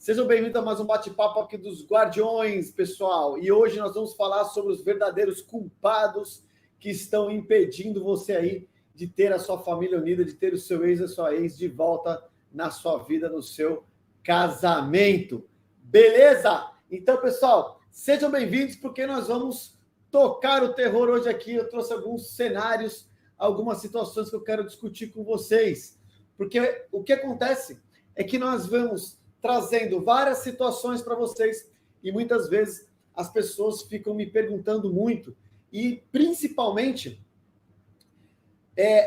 Sejam bem-vindos a mais um bate-papo aqui dos Guardiões, pessoal. E hoje nós vamos falar sobre os verdadeiros culpados que estão impedindo você aí de ter a sua família unida, de ter o seu ex e a sua ex de volta na sua vida, no seu casamento. Beleza? Então, pessoal, sejam bem-vindos porque nós vamos tocar o terror hoje aqui. Eu trouxe alguns cenários, algumas situações que eu quero discutir com vocês. Porque o que acontece é que nós vamos trazendo várias situações para vocês e muitas vezes as pessoas ficam me perguntando muito e principalmente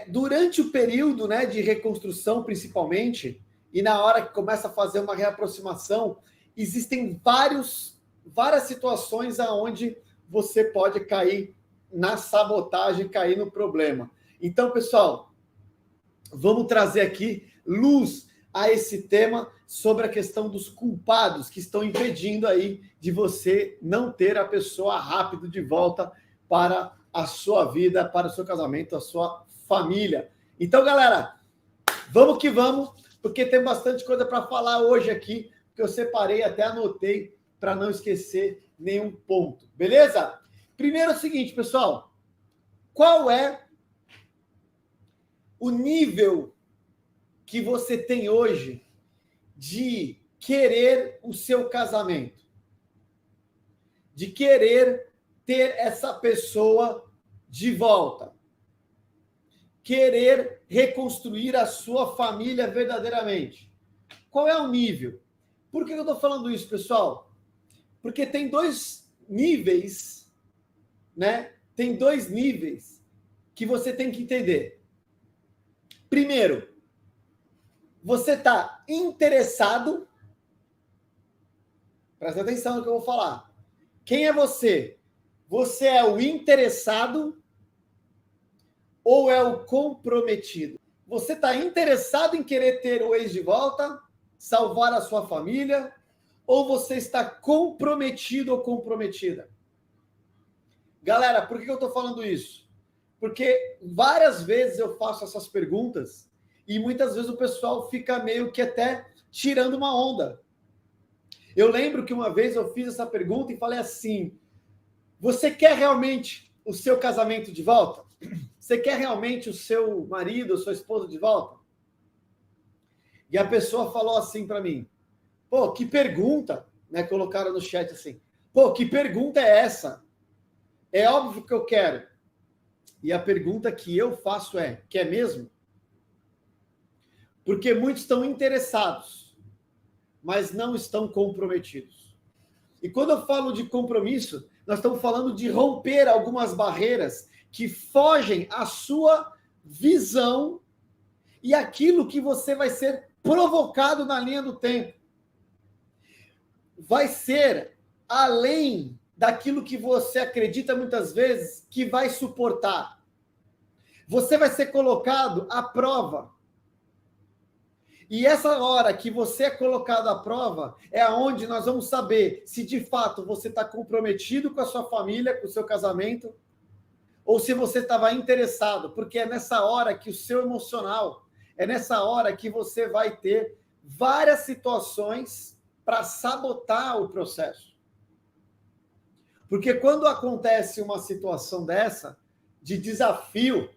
durante o período, né, de reconstrução principalmente e na hora que começa a fazer uma reaproximação, existem várias situações aonde você pode cair na sabotagem, cair no problema. Então, pessoal, vamos trazer aqui luz a esse tema sobre a questão dos culpados que estão impedindo aí de você não ter a pessoa rápido de volta para a sua vida, para o seu casamento, a sua família. Então, galera, vamos que vamos, porque tem bastante coisa para falar hoje aqui, que eu separei, até anotei, para não esquecer nenhum ponto. Beleza? Primeiro é o seguinte, pessoal, qual é o nível que você tem hoje de querer o seu casamento, de querer ter essa pessoa de volta, querer reconstruir a sua família verdadeiramente. Qual é o nível? Por que eu estou falando isso, pessoal? Porque tem dois níveis, né? Tem dois níveis que você tem que entender. Primeiro, você está interessado? Presta atenção no que eu vou falar. Quem é você? Você é o interessado ou é o comprometido? Você está interessado em querer ter o ex de volta, salvar a sua família, ou você está comprometido ou comprometida? Galera, por que eu estou falando isso? Porque várias vezes eu faço essas perguntas e muitas vezes o pessoal fica meio que até tirando uma onda. Eu lembro que uma vez eu fiz essa pergunta e falei assim: você quer realmente o seu casamento de volta? Você quer realmente o seu marido, a sua esposa de volta? E a pessoa falou assim para mim: pô, que pergunta, né? Colocaram no chat assim: pô, que pergunta é essa? É óbvio que eu quero. E a pergunta que eu faço é: quer mesmo? Porque muitos estão interessados, mas não estão comprometidos. E quando eu falo de compromisso, nós estamos falando de romper algumas barreiras que fogem à sua visão e aquilo que você vai ser provocado na linha do tempo. Vai ser além daquilo que você acredita muitas vezes que vai suportar. Você vai ser colocado à prova. E essa hora que você é colocado à prova é onde nós vamos saber se de fato você está comprometido com a sua família, com o seu casamento, ou se você estava interessado, porque é nessa hora que o seu emocional, é nessa hora que você vai ter várias situações para sabotar o processo. Porque quando acontece uma situação dessa, de desafio,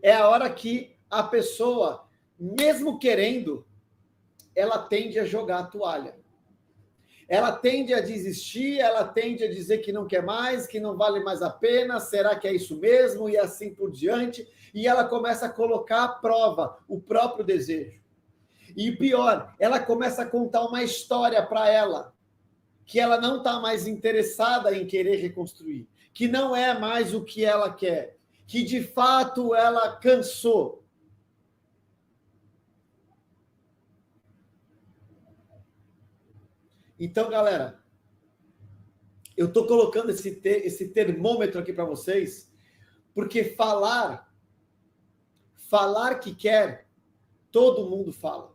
é a hora que a pessoa, mesmo querendo, ela tende a jogar a toalha. Ela tende a desistir, ela tende a dizer que não quer mais, que não vale mais a pena, será que é isso mesmo? E assim por diante. E ela começa a colocar à prova o próprio desejo. E pior, ela começa a contar uma história para ela, que ela não está mais interessada em querer reconstruir, que não é mais o que ela quer, que de fato ela cansou. Então, galera, eu estou colocando esse termômetro aqui para vocês, porque falar que quer, todo mundo fala.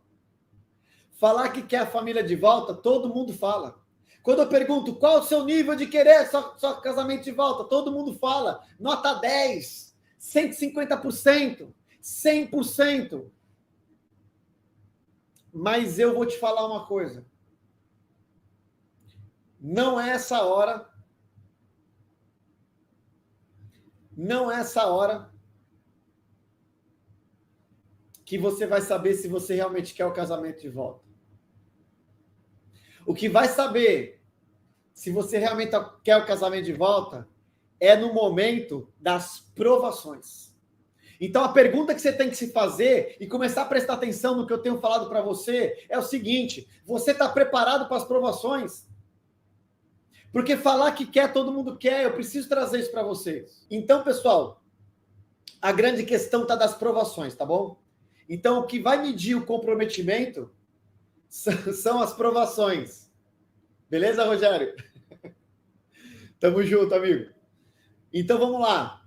Falar que quer a família de volta, todo mundo fala. Quando eu pergunto qual o seu nível de querer seu casamento de volta, todo mundo fala. Nota 10, 150%, 100%. Mas eu vou te falar uma coisa. Não é essa hora. Não é essa hora que você vai saber se você realmente quer o casamento de volta. O que vai saber se você realmente quer o casamento de volta é no momento das provações. Então, a pergunta que você tem que se fazer e começar a prestar atenção no que eu tenho falado para você é o seguinte: você está preparado para as provações? Porque falar que quer, todo mundo quer, eu preciso trazer isso para vocês. Então, pessoal, a grande questão está das provações, tá bom? Então, o que vai medir o comprometimento são as provações. Beleza, Rogério? Tamo junto, amigo. Então, vamos lá.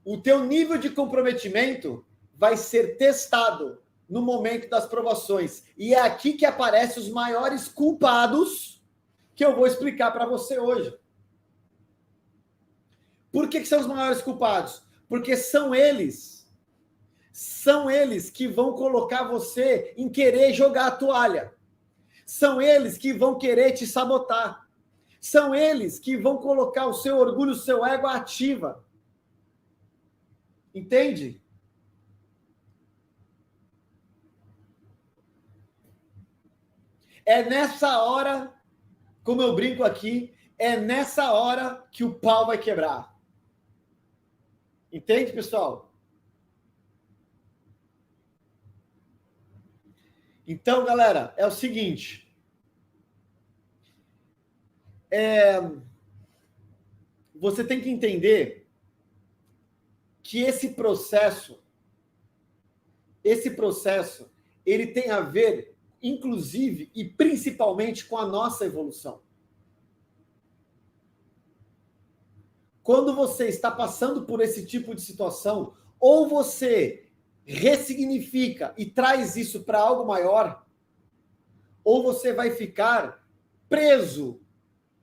O teu nível de comprometimento vai ser testado no momento das provações. E é aqui que aparecem os maiores culpados que eu vou explicar para você hoje. Por que são os maiores culpados? Porque são eles que vão colocar você em querer jogar a toalha. São eles que vão querer te sabotar. São eles que vão colocar o seu orgulho, o seu ego ativa. Entende? É nessa hora, como eu brinco aqui, é nessa hora que o pau vai quebrar. Entende, pessoal? Então, galera, é o seguinte. Você tem que entender que esse processo, ele tem a ver, inclusive e principalmente, com a nossa evolução. Quando você está passando por esse tipo de situação, ou você ressignifica e traz isso para algo maior, ou você vai ficar preso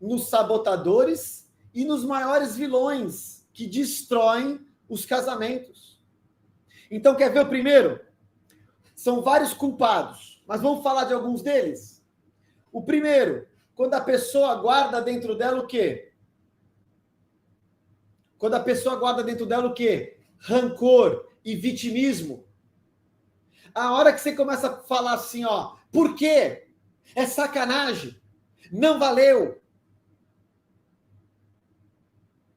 nos sabotadores e nos maiores vilões que destroem os casamentos. Então, quer ver o primeiro? São vários culpados, mas vamos falar de alguns deles. O primeiro, quando a pessoa guarda dentro dela o quê? Quando a pessoa guarda dentro dela o quê? Rancor e vitimismo. A hora que você começa a falar assim, ó, por quê? É sacanagem. Não valeu.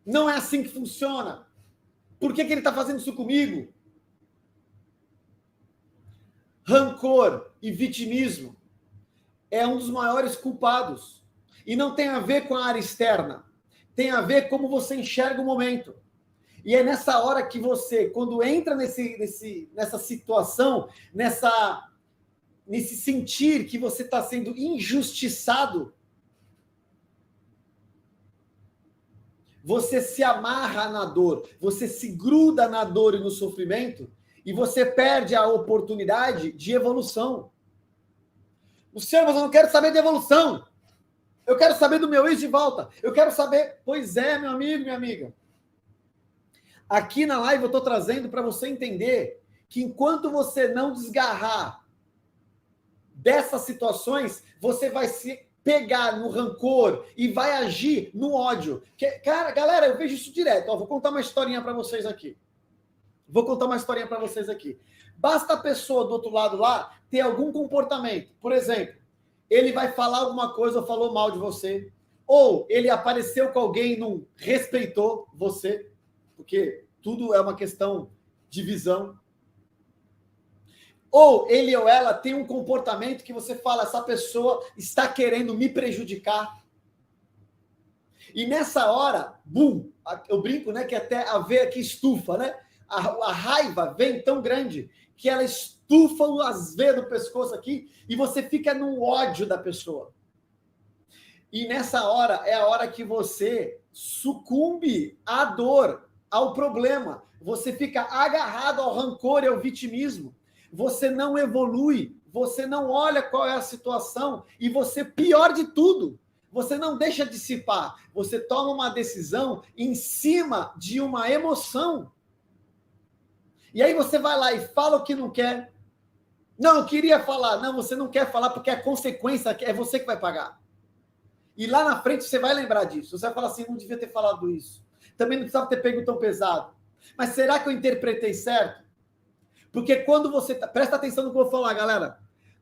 Não é assim que funciona. Por que ele está fazendo isso comigo? Rancor e vitimismo é um dos maiores culpados. E não tem a ver com a área externa. Tem a ver como você enxerga o momento. E é nessa hora que você, quando entra nessa situação, nesse sentir que você está sendo injustiçado, você se amarra na dor, você se gruda na dor e no sofrimento, e você perde a oportunidade de evolução. Luciano, mas eu não quero saber de evolução. Eu quero saber do meu ex de volta. Eu quero saber... Pois é, meu amigo, minha amiga. Aqui na live eu estou trazendo para você entender que enquanto você não desgarrar dessas situações, você vai se pegar no rancor e vai agir no ódio. Cara, galera, eu vejo isso direto. Ó, vou contar uma historinha para vocês aqui. Basta a pessoa do outro lado lá ter algum comportamento. Por exemplo, ele vai falar alguma coisa ou falou mal de você. Ou ele apareceu com alguém e não respeitou você. Porque tudo é uma questão de visão. Ou ele ou ela tem um comportamento que você fala, essa pessoa está querendo me prejudicar. E nessa hora, bum, eu brinco, né, que até a veia que estufa, né? A raiva vem tão grande que ela estufa as veias do pescoço aqui e você fica no ódio da pessoa. E nessa hora é a hora que você sucumbe à dor, ao problema. Você fica agarrado ao rancor e ao vitimismo. Você não evolui, você não olha qual é a situação e você, pior de tudo, você não deixa dissipar. Você toma uma decisão em cima de uma emoção. E aí você vai lá e fala o que não quer. Não, eu queria falar. Não, você não quer falar porque a consequência é você que vai pagar. E lá na frente você vai lembrar disso. Você vai falar assim, não devia ter falado isso. Também não precisava ter pego tão pesado. Mas será que eu interpretei certo? Porque quando você... Presta atenção no que eu vou falar, galera.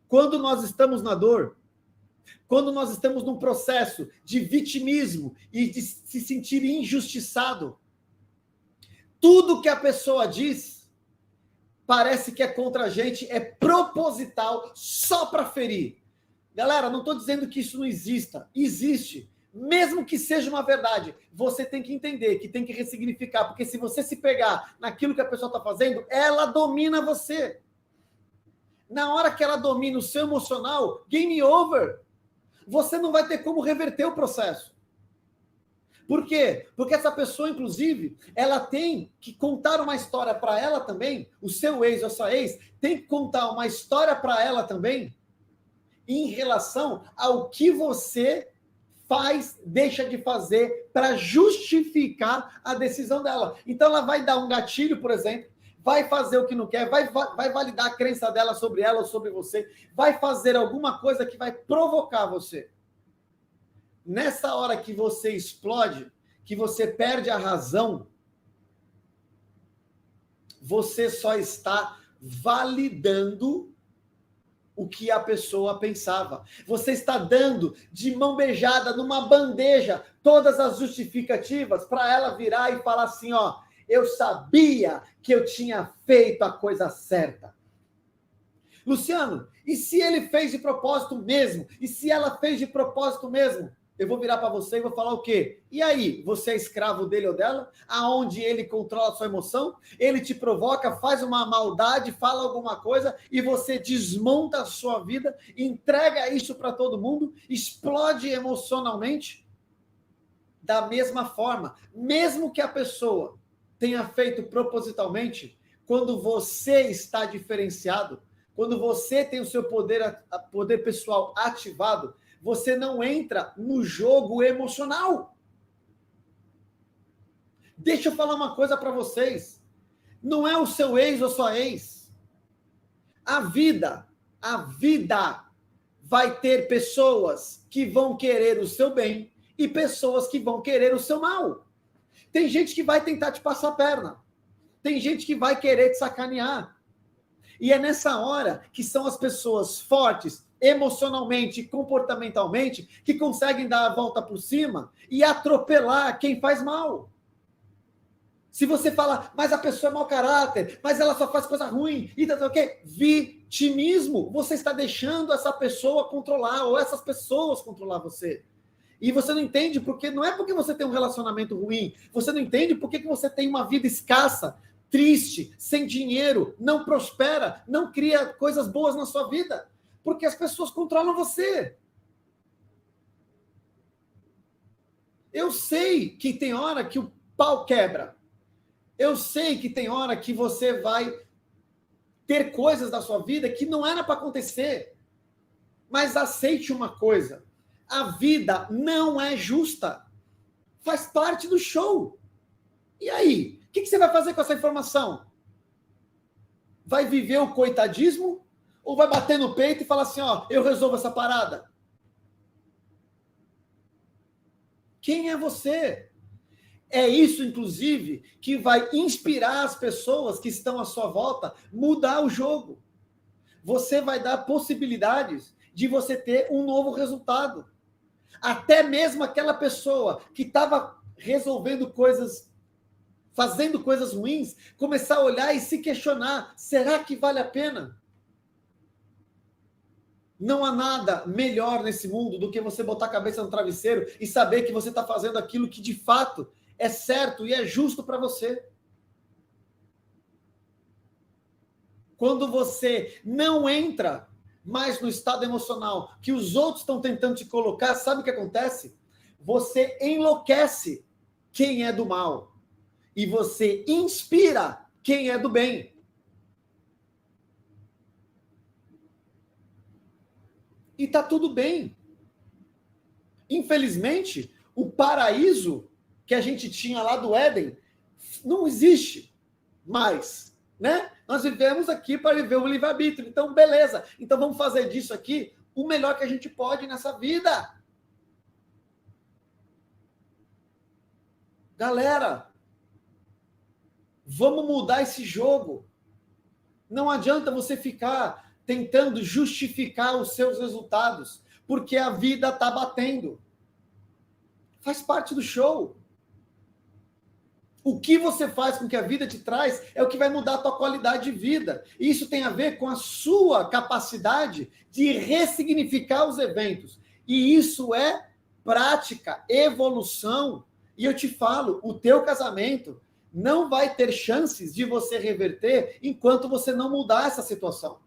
Quando nós estamos na dor, quando nós estamos num processo de vitimismo e de se sentir injustiçado, tudo que a pessoa diz parece que é contra a gente, é proposital, só para ferir. Galera, não estou dizendo que isso não exista. Existe. Mesmo que seja uma verdade, você tem que entender, que tem que ressignificar, porque se você se pegar naquilo que a pessoa está fazendo, ela domina você. Na hora que ela domina o seu emocional, game over. Você não vai ter como reverter o processo. Por quê? Porque essa pessoa, inclusive, ela tem que contar uma história para ela também, o seu ex ou a sua ex tem que contar uma história para ela também, em relação ao que você faz, deixa de fazer para justificar a decisão dela. Então ela vai dar um gatilho, por exemplo, vai fazer o que não quer, vai validar a crença dela sobre ela ou sobre você, vai fazer alguma coisa que vai provocar você. Nessa hora que você explode, que você perde a razão, você só está validando o que a pessoa pensava. Você está dando de mão beijada numa bandeja todas as justificativas para ela virar e falar assim, ó, eu sabia que eu tinha feito a coisa certa. Luciano, e se ele fez de propósito mesmo? E se ela fez de propósito mesmo? Eu vou virar para você e vou falar o quê? E aí, você é escravo dele ou dela? Aonde ele controla a sua emoção? Ele te provoca, faz uma maldade, fala alguma coisa e você desmonta a sua vida, entrega isso para todo mundo, explode emocionalmente? Da mesma forma, mesmo que a pessoa tenha feito propositalmente, quando você está diferenciado, quando você tem o seu poder pessoal ativado, você não entra no jogo emocional. Deixa eu falar uma coisa para vocês. Não é o seu ex ou sua ex. A vida vai ter pessoas que vão querer o seu bem e pessoas que vão querer o seu mal. Tem gente que vai tentar te passar a perna. Tem gente que vai querer te sacanear. E é nessa hora que são as pessoas fortes, emocionalmente e comportamentalmente, que conseguem dar a volta por cima e atropelar quem faz mal. Se você fala, mas a pessoa é mau caráter, mas ela só faz coisa ruim, e o quê? Vitimismo. Você está deixando essa pessoa controlar, ou essas pessoas controlar você. E você não entende porque, não é porque você tem um relacionamento ruim, você não entende porque que você tem uma vida escassa, triste, sem dinheiro, não prospera, não cria coisas boas na sua vida. Porque as pessoas controlam você. Eu sei que tem hora que o pau quebra. Eu sei que tem hora que você vai ter coisas na sua vida que não era para acontecer. Mas aceite uma coisa. A vida não é justa. Faz parte do show. E aí? O que você vai fazer com essa informação? Vai viver o coitadismo? Ou vai bater no peito e falar assim, ó, eu resolvo essa parada? Quem é você? É isso, inclusive, que vai inspirar as pessoas que estão à sua volta mudar o jogo. Você vai dar possibilidades de você ter um novo resultado. Até mesmo aquela pessoa que estava resolvendo coisas, fazendo coisas ruins, começar a olhar e se questionar, será que vale a pena? Não há nada melhor nesse mundo do que você botar a cabeça no travesseiro e saber que você está fazendo aquilo que de fato é certo e é justo para você. Quando você não entra mais no estado emocional que os outros estão tentando te colocar, sabe o que acontece? Você enlouquece quem é do mal e você inspira quem é do bem. E tá tudo bem. Infelizmente, o paraíso que a gente tinha lá do Éden não existe mais, né? Nós vivemos aqui para viver o livre-arbítrio. Então, beleza. Então, vamos fazer disso aqui o melhor que a gente pode nessa vida. Galera, vamos mudar esse jogo. Não adianta você ficar tentando justificar os seus resultados, porque a vida está batendo. Faz parte do show. O que você faz com que a vida te traz é o que vai mudar a tua qualidade de vida. E isso tem a ver com a sua capacidade de ressignificar os eventos. E isso é prática, evolução. E eu te falo, o teu casamento não vai ter chances de você reverter enquanto você não mudar essa situação.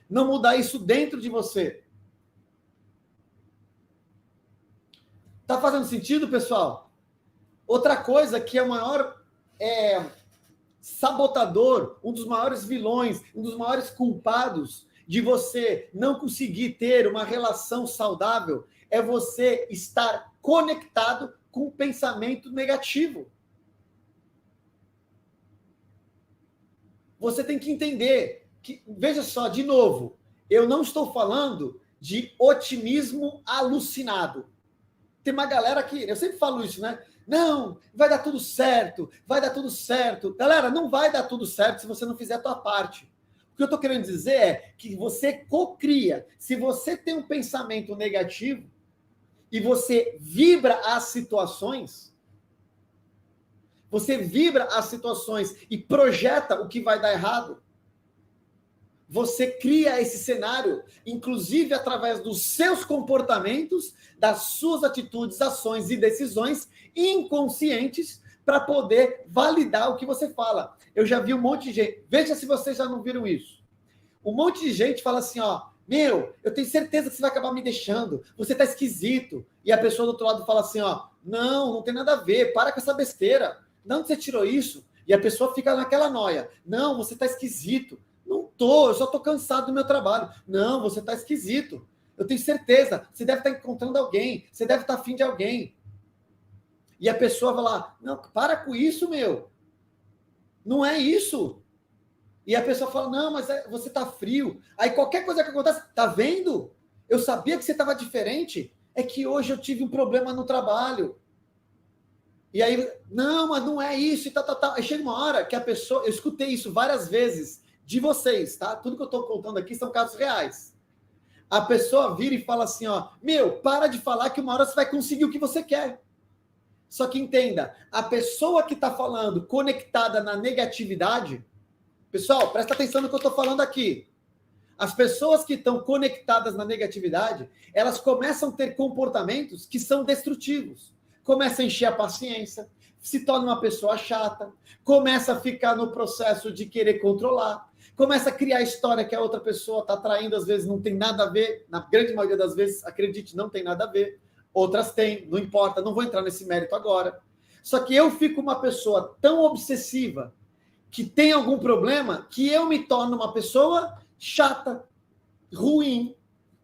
Não mudar isso dentro de você. Tá fazendo sentido, pessoal? Outra coisa que é o maior sabotador, um dos maiores vilões, um dos maiores culpados de você não conseguir ter uma relação saudável é você estar conectado com o pensamento negativo. Você tem que entender que, veja só, de novo, eu não estou falando de otimismo alucinado. Tem uma galera que, eu sempre falo isso, né? Não, vai dar tudo certo, vai dar tudo certo. Galera, não vai dar tudo certo se você não fizer a tua parte. O que eu estou querendo dizer é que você cocria. Se você tem um pensamento negativo e você vibra as situações, e projeta o que vai dar errado, você cria esse cenário, inclusive através dos seus comportamentos, das suas atitudes, ações e decisões inconscientes para poder validar o que você fala. Eu já vi um monte de gente, veja se vocês já não viram isso. Um monte de gente fala assim, ó, meu, eu tenho certeza que você vai acabar me deixando, você tá esquisito. E a pessoa do outro lado fala assim, ó, não tem nada a ver, para com essa besteira. De onde você tirou isso? E a pessoa fica naquela noia. Não, você tá esquisito. Não tô, eu só tô cansado do meu trabalho. Não, você tá esquisito. Eu tenho certeza, você deve estar encontrando alguém, você deve estar afim de alguém. E a pessoa vai lá, não, para com isso, meu. Não é isso. E a pessoa fala, não, mas você tá frio. Aí qualquer coisa que acontece, tá vendo? Eu sabia que você estava diferente. É que hoje eu tive um problema no trabalho. E aí, não, mas não é isso, e tal. Aí chega uma hora que a pessoa, eu escutei isso várias vezes de vocês, tá? Tudo que eu estou contando aqui são casos reais. A pessoa vira e fala assim, ó, meu, para de falar que uma hora você vai conseguir o que você quer. Só que entenda, a pessoa que está falando conectada na negatividade, pessoal, presta atenção no que eu estou falando aqui. As pessoas que estão conectadas na negatividade, elas começam a ter comportamentos que são destrutivos. Começa a encher a paciência, se torna uma pessoa chata, começa a ficar no processo de querer controlar, começa a criar história que a outra pessoa está traindo, às vezes não tem nada a ver, na grande maioria das vezes, acredite, não tem nada a ver, outras têm, não importa, não vou entrar nesse mérito agora. Só que eu fico uma pessoa tão obsessiva, que tem algum problema, que eu me torno uma pessoa chata, ruim,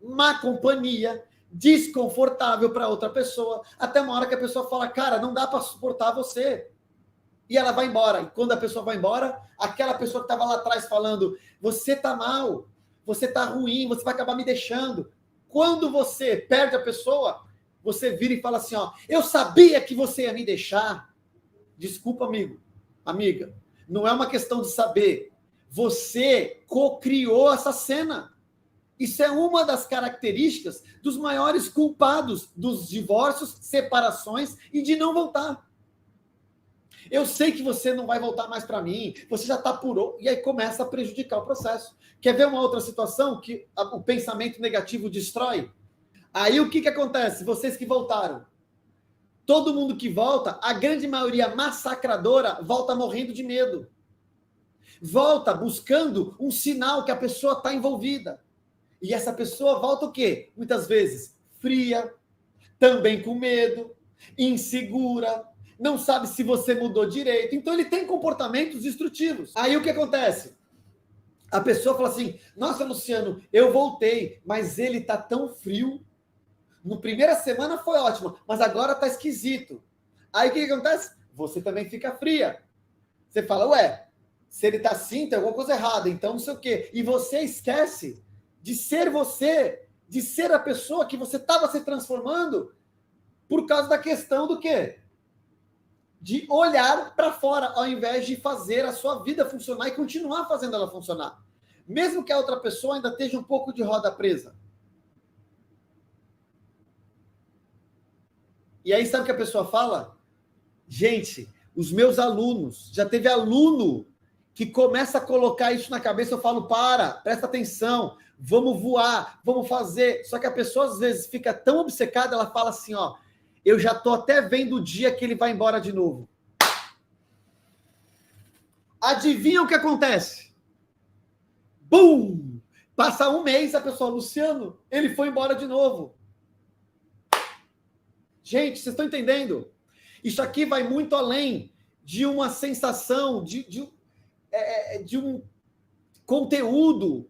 má companhia, desconfortável para outra pessoa, até uma hora que a pessoa fala, cara, não dá para suportar você. E ela vai embora. E quando a pessoa vai embora, aquela pessoa que estava lá atrás falando, você tá mal, você tá ruim, você vai acabar me deixando. Quando você perde a pessoa, você vira e fala assim, ó, eu sabia que você ia me deixar. Desculpa, amigo, amiga, não é uma questão de saber. Você co-criou essa cena. Isso é uma das características dos maiores culpados dos divórcios, separações e de não voltar. Eu sei que você não vai voltar mais para mim, você já está por... E aí começa a prejudicar o processo. Quer ver uma outra situação que o pensamento negativo destrói? Aí o que acontece? Vocês que voltaram. Todo mundo que volta, a grande maioria massacradora, volta morrendo de medo. Volta buscando um sinal que a pessoa está envolvida. E essa pessoa volta o quê? Muitas vezes fria, também com medo, insegura, não sabe se você mudou direito. Então ele tem comportamentos destrutivos. Aí o que acontece? A pessoa fala assim, nossa, Luciano, eu voltei, mas ele tá tão frio. No primeira semana foi ótimo, mas agora tá esquisito. Aí o que acontece? Você também fica fria. Você fala, ué, se ele tá assim, tem alguma coisa errada, então não sei o quê. E você esquece de ser você, de ser a pessoa que você estava se transformando por causa da questão do quê? de olhar para fora, ao invés de fazer a sua vida funcionar e continuar fazendo ela funcionar. Mesmo que a outra pessoa ainda esteja um pouco de roda presa. E aí, sabe o que a pessoa fala? Gente, os meus alunos, já teve aluno que começa a colocar isso na cabeça, eu falo, presta atenção, vamos voar, vamos fazer. Só que a pessoa, às vezes, fica tão obcecada, ela fala assim, ó, eu já tô até vendo o dia que ele vai embora de novo. Adivinha o que acontece? Bum! Passa um mês, a pessoa, Luciano, ele foi embora de novo. Gente, vocês estão entendendo? Isso aqui vai muito além de uma sensação, de um conteúdo.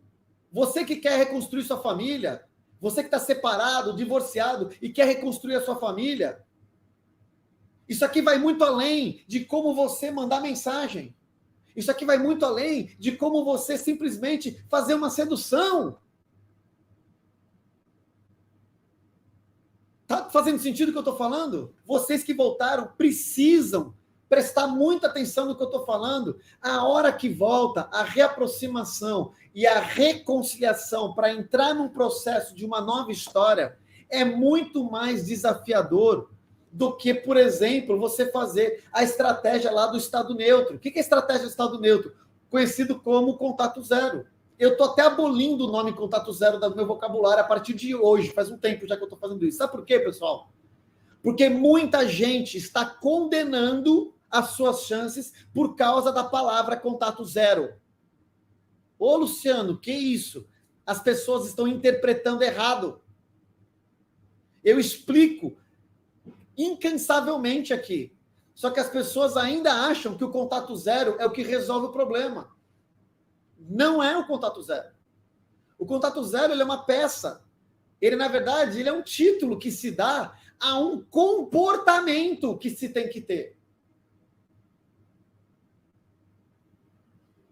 Você que quer reconstruir sua família, você que está separado, divorciado e quer reconstruir a sua família, isso aqui vai muito além de como você mandar mensagem. Isso aqui vai muito além de como você simplesmente fazer uma sedução. Tá fazendo sentido o que eu estou falando? Vocês que voltaram precisam prestar muita atenção no que eu estou falando. A hora que volta, a reaproximação e a reconciliação para entrar num processo de uma nova história é muito mais desafiador do que, por exemplo, você fazer a estratégia lá do estado neutro. O que é a estratégia do estado neutro? Conhecido como contato zero. Eu estou até abolindo o nome contato zero do meu vocabulário a partir de hoje, faz um tempo já que eu estou fazendo isso. Sabe por quê, pessoal? Porque muita gente está condenando as suas chances por causa da palavra contato zero. Ô, Luciano, que isso? As pessoas estão interpretando errado. Eu explico incansavelmente aqui. Só que as pessoas ainda acham que o contato zero é o que resolve o problema. Não é o contato zero. O contato zero ele é uma peça. Ele, na verdade, ele é um título que se dá a um comportamento que se tem que ter.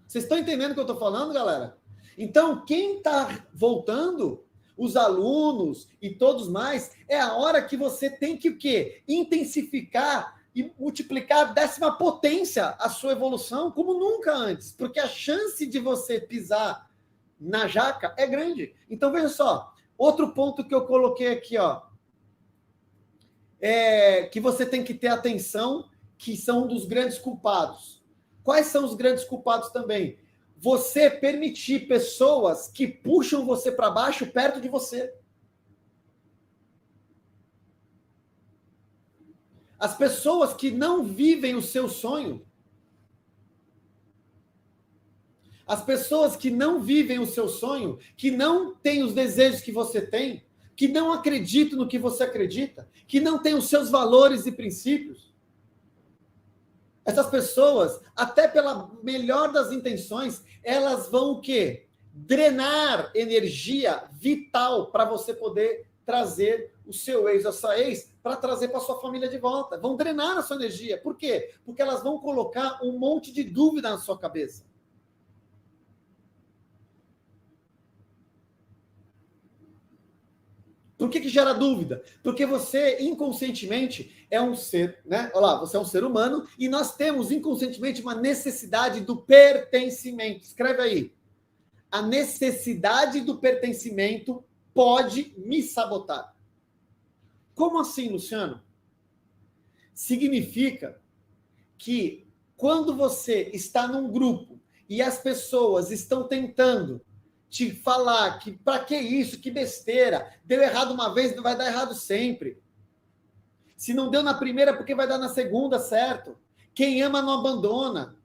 Vocês estão entendendo o que eu estou falando, galera? Então, quem está voltando, os alunos e todos mais, é a hora que você tem que o quê? Intensificar e multiplicar a 10ª potência a sua evolução como nunca antes, porque a chance de você pisar na jaca é grande. Então, veja só, outro ponto que eu coloquei aqui, ó, é que você tem que ter atenção, que são um dos grandes culpados. Quais são os grandes culpados também? Você permitir pessoas que puxam você para baixo perto de você. As pessoas que não vivem o seu sonho, as pessoas que não vivem o seu sonho, que não têm os desejos que você tem, que não acreditam no que você acredita, que não têm os seus valores e princípios. Essas pessoas, até pela melhor das intenções, elas vão o quê? Drenar energia vital para você poder trazer o seu ex, a sua ex, para trazer para sua família de volta. Vão drenar a sua energia. Por quê? Porque elas vão colocar um monte de dúvida na sua cabeça. Por que gera dúvida? Porque você, inconscientemente, é um ser, né? Olha lá, você é um ser humano e nós temos, inconscientemente, uma necessidade do pertencimento. Escreve aí. A necessidade do pertencimento pode me sabotar. Como assim, Luciano? Significa que quando você está num grupo e as pessoas estão tentando te falar que para que isso, que besteira, deu errado uma vez, não vai dar errado sempre. Se não deu na primeira, porque vai dar na segunda, certo? Quem ama não abandona.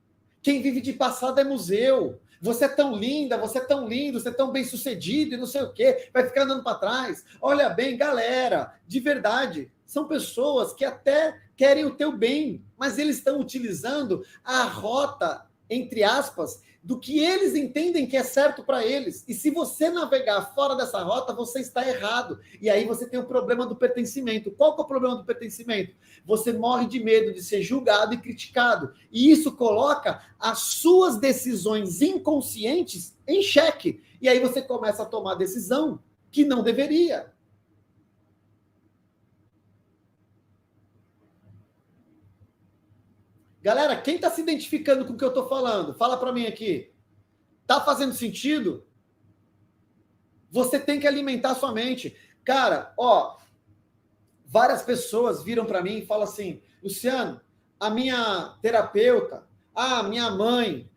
Quem vive de passado é museu. Você é tão linda, você é tão lindo, você é tão bem sucedido e não sei o quê, vai ficar andando para trás. Olha bem, galera, de verdade, são pessoas que até querem o teu bem, mas eles estão utilizando a rota, entre aspas, do que eles entendem que é certo para eles. E se você navegar fora dessa rota, você está errado. E aí você tem o problema do pertencimento. Qual que é o problema do pertencimento? Você morre de medo de ser julgado e criticado. E isso coloca as suas decisões inconscientes em xeque. E aí você começa a tomar decisão que não deveria. Galera, quem está se identificando com o que eu estou falando? Fala para mim aqui. Está fazendo sentido? Você tem que alimentar sua mente. Cara, ó, várias pessoas viram para mim e falam assim, Luciano, a minha terapeuta, a minha mãe,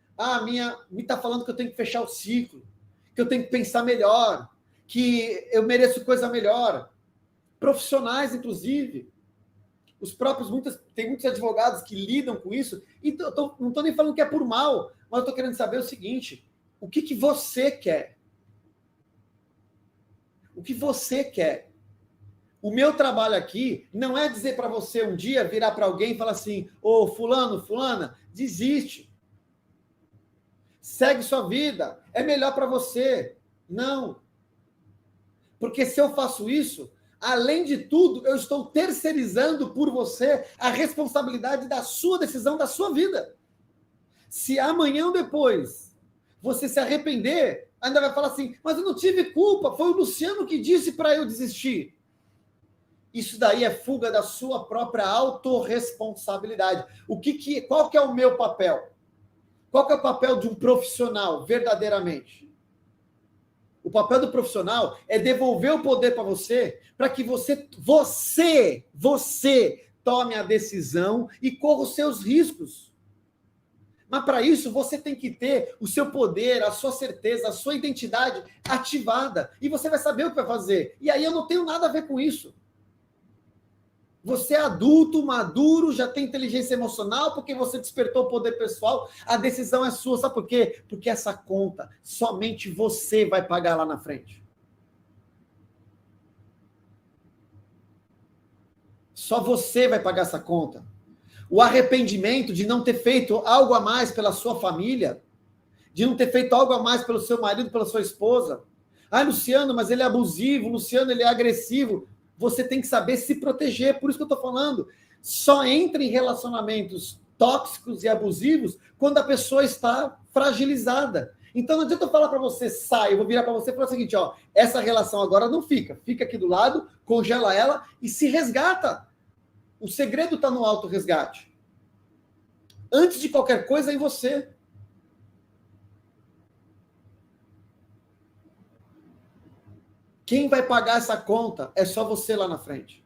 me está falando que eu tenho que fechar o ciclo, que eu tenho que pensar melhor, que eu mereço coisa melhor. Profissionais, inclusive, tem muitos advogados que lidam com isso, e não estou nem falando que é por mal, mas eu estou querendo saber o seguinte, o que você quer? O que você quer? O meu trabalho aqui não é dizer para você um dia virar para alguém e falar assim, ô fulano, fulana, desiste. Segue sua vida, é melhor para você. Não. Porque se eu faço isso, além de tudo, eu estou terceirizando por você a responsabilidade da sua decisão, da sua vida. Se amanhã ou depois você se arrepender, ainda vai falar assim, mas eu não tive culpa, foi o Luciano que disse para eu desistir. Isso daí é fuga da sua própria autorresponsabilidade. Qual que é o meu papel? Qual que é o papel de um profissional, verdadeiramente? O papel do profissional é devolver o poder para você, para que você tome a decisão e corra os seus riscos. Mas para isso você tem que ter o seu poder, a sua certeza, a sua identidade ativada. E você vai saber o que vai fazer. E aí eu não tenho nada a ver com isso. Você é adulto, maduro, já tem inteligência emocional, porque você despertou o poder pessoal, a decisão é sua. Sabe por quê? Porque essa conta somente você vai pagar lá na frente. Só você vai pagar essa conta. O arrependimento de não ter feito algo a mais pela sua família, de não ter feito algo a mais pelo seu marido, pela sua esposa. Ah, Luciano, mas ele é abusivo, Luciano, ele é agressivo. Você tem que saber se proteger, por isso que eu estou falando. Só entra em relacionamentos tóxicos e abusivos quando a pessoa está fragilizada. Então não adianta eu falar para você, sai, eu vou virar para você e falar o seguinte, ó, essa relação agora não fica aqui do lado, congela ela e se resgata. O segredo está no autorresgate. Antes de qualquer coisa, é em você. Quem vai pagar essa conta é só você lá na frente.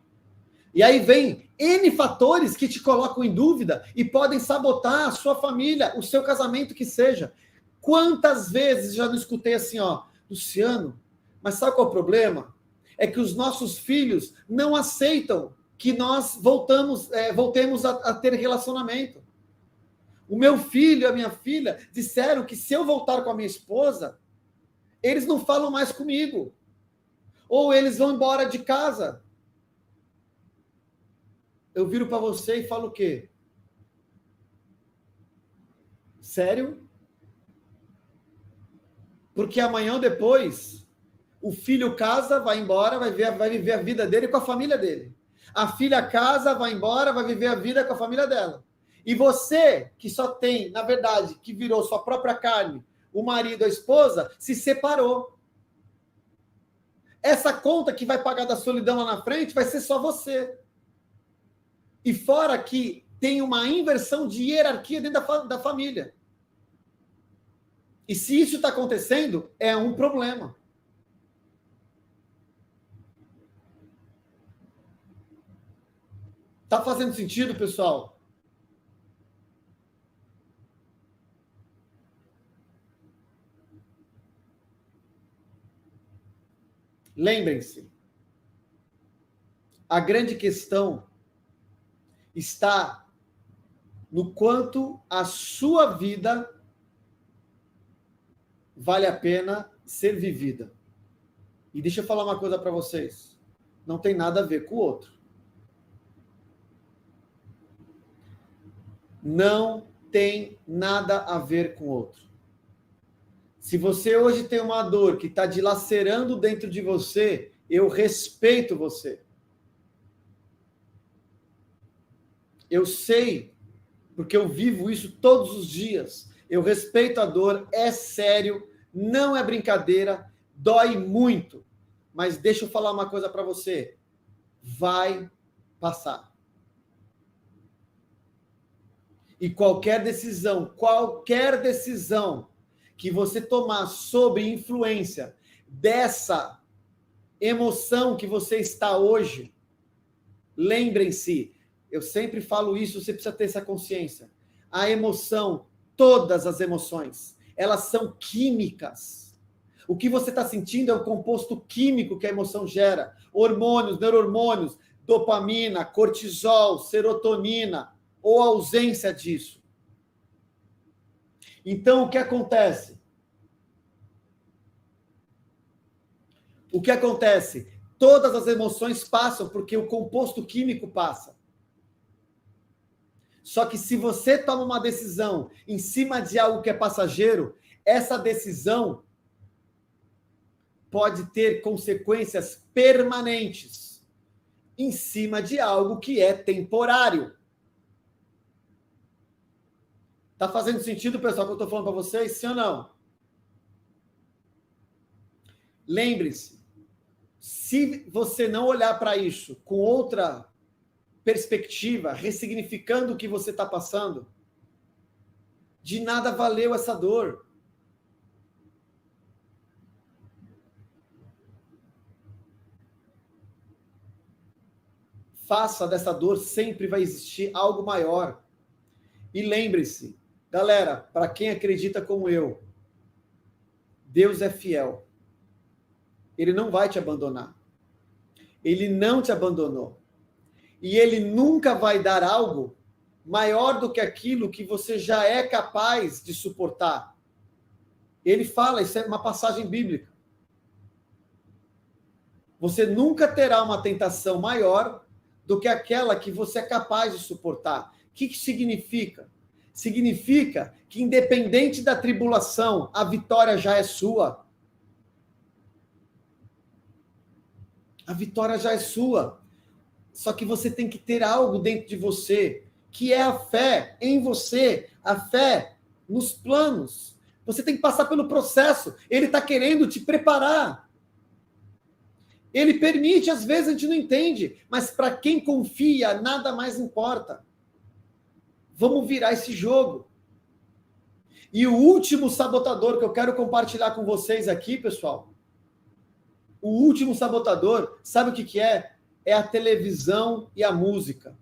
E aí vem N fatores que te colocam em dúvida e podem sabotar a sua família, o seu casamento que seja. Quantas vezes já não escutei assim, ó, Luciano, mas sabe qual é o problema? É que os nossos filhos não aceitam que nós voltemos a ter relacionamento. O meu filho e a minha filha disseram que se eu voltar com a minha esposa, eles não falam mais comigo. Ou eles vão embora de casa. Eu viro para você e falo o quê? Sério? Porque amanhã ou depois, o filho casa, vai embora, vai viver a vida dele com a família dele. A filha casa, vai embora, vai viver a vida com a família dela. E você, que só tem, na verdade, que virou sua própria carne, o marido, a esposa, se separou. Essa conta que vai pagar da solidão lá na frente vai ser só você. E fora que tem uma inversão de hierarquia dentro da família. E se isso está acontecendo, é um problema. Está fazendo sentido, pessoal? Lembrem-se, a grande questão está no quanto a sua vida vale a pena ser vivida. E deixa eu falar uma coisa para vocês. Não tem nada a ver com o outro. Não tem nada a ver com o outro. Se você hoje tem uma dor que está dilacerando dentro de você, eu respeito você. Eu sei, porque eu vivo isso todos os dias. Eu respeito a dor, é sério, não é brincadeira, dói muito. Mas deixa eu falar uma coisa para você. Vai passar. E qualquer decisão que você tomar sob influência dessa emoção que você está hoje, lembrem-se, eu sempre falo isso, você precisa ter essa consciência. A emoção, todas as emoções, elas são químicas. O que você está sentindo é o composto químico que a emoção gera. Hormônios, neurohormônios, dopamina, cortisol, serotonina, ou ausência disso. Então, o que acontece? O que acontece? Todas as emoções passam porque o composto químico passa. Só que se você toma uma decisão em cima de algo que é passageiro, essa decisão pode ter consequências permanentes em cima de algo que é temporário. Tá fazendo sentido, pessoal, que eu estou falando para vocês? Sim ou não? Lembre-se, se você não olhar para isso com outra perspectiva, ressignificando o que você está passando, de nada valeu essa dor. Faça dessa dor, sempre vai existir algo maior. E lembre-se, galera, para quem acredita como eu, Deus é fiel. Ele não vai te abandonar. Ele não te abandonou. E ele nunca vai dar algo maior do que aquilo que você já é capaz de suportar. Ele fala, isso é uma passagem bíblica. Você nunca terá uma tentação maior do que aquela que você é capaz de suportar. O que significa? Significa que, independente da tribulação, a vitória já é sua. A vitória já é sua. Só que você tem que ter algo dentro de você, que é a fé em você, a fé nos planos. Você tem que passar pelo processo. Ele está querendo te preparar. Ele permite, às vezes a gente não entende, mas para quem confia, nada mais importa. Vamos virar esse jogo. E o último sabotador que eu quero compartilhar com vocês aqui, pessoal, o último sabotador, sabe o que é? É a televisão e a música.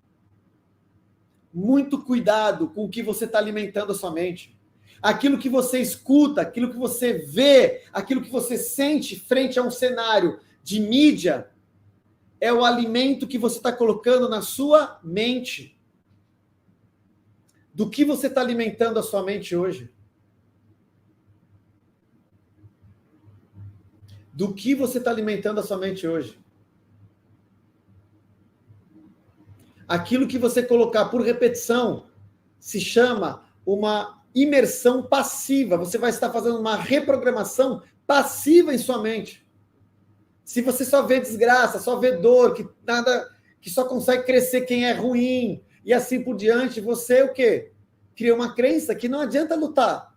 Muito cuidado com o que você está alimentando a sua mente. Aquilo que você escuta, aquilo que você vê, aquilo que você sente frente a um cenário de mídia, é o alimento que você está colocando na sua mente. Do que você está alimentando a sua mente hoje? Do que você está alimentando a sua mente hoje? Aquilo que você colocar por repetição se chama uma imersão passiva. Você vai estar fazendo uma reprogramação passiva em sua mente. Se você só vê desgraça, só vê dor, que só consegue crescer quem é ruim, e assim por diante, você o quê? Cria uma crença que não adianta lutar.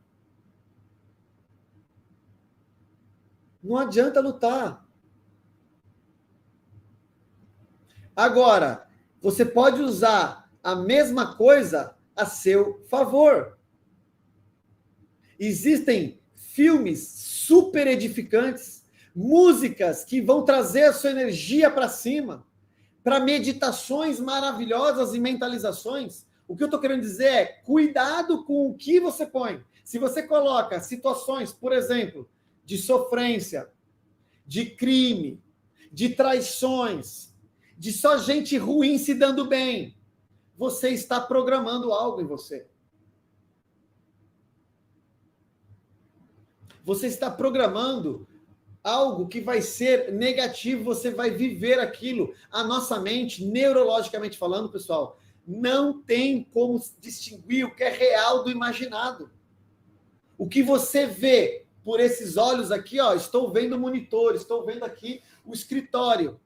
Não adianta lutar. Agora, você pode usar a mesma coisa a seu favor. Existem filmes super edificantes, músicas que vão trazer a sua energia para cima, para meditações maravilhosas e mentalizações. O que eu estou querendo dizer é, cuidado com o que você põe. Se você coloca situações, por exemplo, de sofrência, de crime, de traições, de só gente ruim se dando bem, você está programando algo em você. Você está programando algo que vai ser negativo, você vai viver aquilo. A nossa mente, neurologicamente falando, pessoal, não tem como distinguir o que é real do imaginado. O que você vê por esses olhos aqui, ó, estou vendo o monitor, estou vendo aqui o escritório.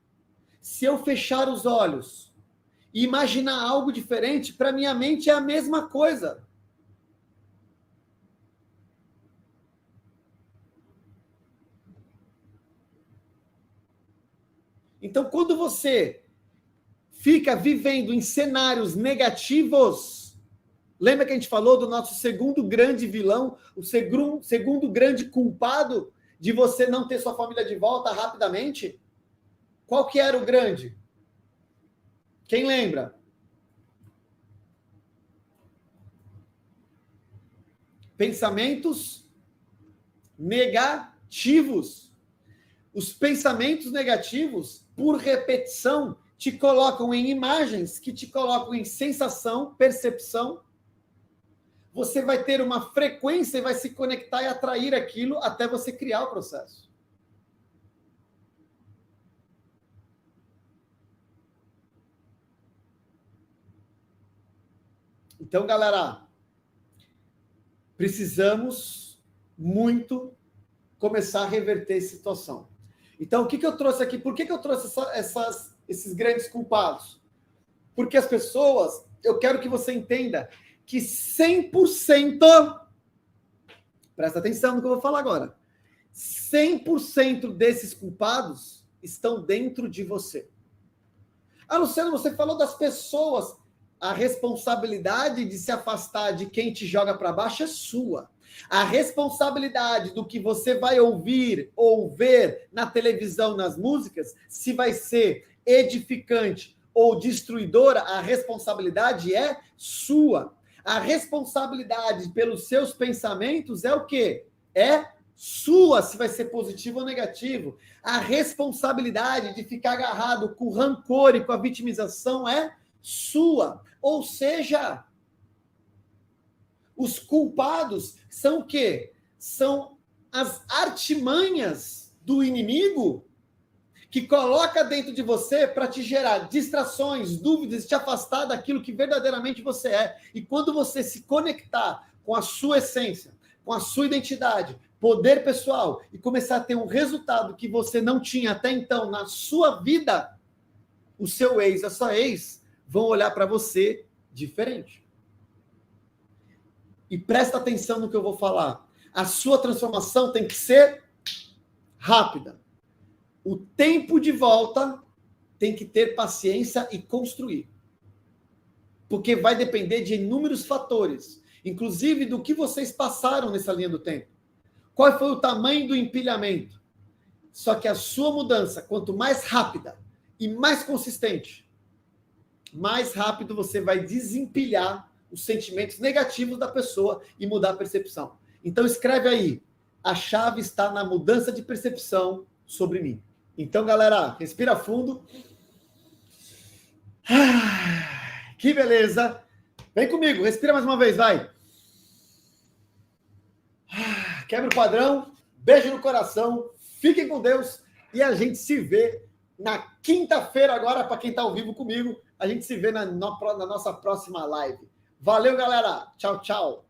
Se eu fechar os olhos e imaginar algo diferente, para minha mente é a mesma coisa. Então, quando você fica vivendo em cenários negativos, Lembra que a gente falou do nosso segundo grande vilão, o segundo grande culpado de você não ter sua família de volta rapidamente? Qual que era o grande? Quem lembra? Pensamentos negativos. Os pensamentos negativos, por repetição, te colocam em imagens, que te colocam em sensação, percepção. Você vai ter uma frequência e vai se conectar e atrair aquilo até você criar o processo. Então, galera, precisamos muito começar a reverter essa situação. Então, o que eu trouxe aqui? Por que eu trouxe esses grandes culpados? Porque as pessoas, eu quero que você entenda que 100%, presta atenção no que eu vou falar agora, 100% desses culpados estão dentro de você. Ah, Luciano, você falou das pessoas. A responsabilidade de se afastar de quem te joga para baixo é sua. A responsabilidade do que você vai ouvir ou ver na televisão, nas músicas, se vai ser edificante ou destruidora, a responsabilidade é sua. A responsabilidade pelos seus pensamentos é o quê? É sua, se vai ser positivo ou negativo. A responsabilidade de ficar agarrado com o rancor e com a vitimização é sua. Ou seja, os culpados são o quê? São as artimanhas do inimigo que coloca dentro de você para te gerar distrações, dúvidas, te afastar daquilo que verdadeiramente você é. E quando você se conectar com a sua essência, com a sua identidade, poder pessoal, e começar a ter um resultado que você não tinha até então na sua vida, o seu ex, a sua ex, vão olhar para você diferente. E presta atenção no que eu vou falar. A sua transformação tem que ser rápida. O tempo de volta tem que ter paciência e construir. Porque vai depender de inúmeros fatores, inclusive do que vocês passaram nessa linha do tempo. Qual foi o tamanho do empilhamento? Só que a sua mudança, quanto mais rápida e mais consistente, mais rápido você vai desempilhar os sentimentos negativos da pessoa e mudar a percepção. Então escreve aí, a chave está na mudança de percepção sobre mim. Então, galera, respira fundo. Que beleza. Vem comigo, respira mais uma vez, vai. Quebra o padrão, beijo no coração, fiquem com Deus e a gente se vê na quinta-feira agora, para quem está ao vivo comigo, a gente se vê na nossa próxima live. Valeu, galera. Tchau, tchau.